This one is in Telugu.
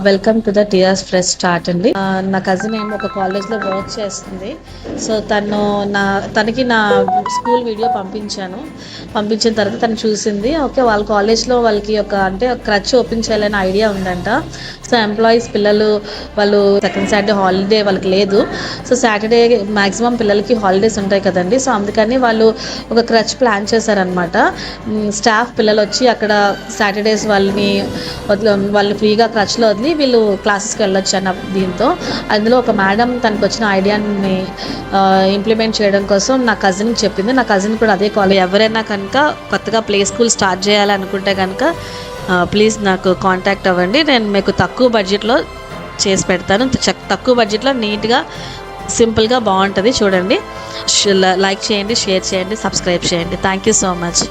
Welcome to the TRS fresh start అండి. నా కజిన్ ఏమో ఒక కాలేజ్లో వర్క్ చేస్తుంది. సో తనకి నా స్కూల్ వీడియో పంపించిన తర్వాత తను చూసింది. ఓకే, వాళ్ళ కాలేజ్లో వాళ్ళకి ఒక క్రచ్ ఓపెన్ చేయాలని ఐడియా ఉందంట. సో ఎంప్లాయీస్ పిల్లలు వాళ్ళు సెకండ్ సాటర్డే హాలిడే వాళ్ళకి లేదు. సో సాటర్డే మ్యాక్సిమం పిల్లలకి హాలిడేస్ ఉంటాయి కదండి. సో అందుకని వాళ్ళు ఒక క్రచ్ ప్లాన్ చేశారనమాట. స్టాఫ్ పిల్లలు వచ్చి అక్కడ సాటర్డేస్ వాళ్ళు ఫ్రీగా క్రచ్లో వదిలి వీళ్ళు క్లాసెస్కి వెళ్ళొచ్చు అన్న దీంతో అందులో ఒక మేడం తనకు వచ్చిన ఐడియాని ఇంప్లిమెంట్ చేయడం కోసం నా కజిన్కి చెప్పింది. నా కజిన్ కూడా అదే కాలేజ్. ఎవరైనా కనుక కొత్తగా ప్లే స్కూల్ స్టార్ట్ చేయాలనుకుంటే కనుక ప్లీజ్ నాకు కాంటాక్ట్ అవ్వండి. నేను మీకు తక్కువ బడ్జెట్లో చేసి పెడతాను. తక్కువ బడ్జెట్లో నీట్గా సింపుల్గా బాగుంటుంది. చూడండి, లైక్ చేయండి, షేర్ చేయండి, సబ్స్క్రైబ్ చేయండి. Thank you so much.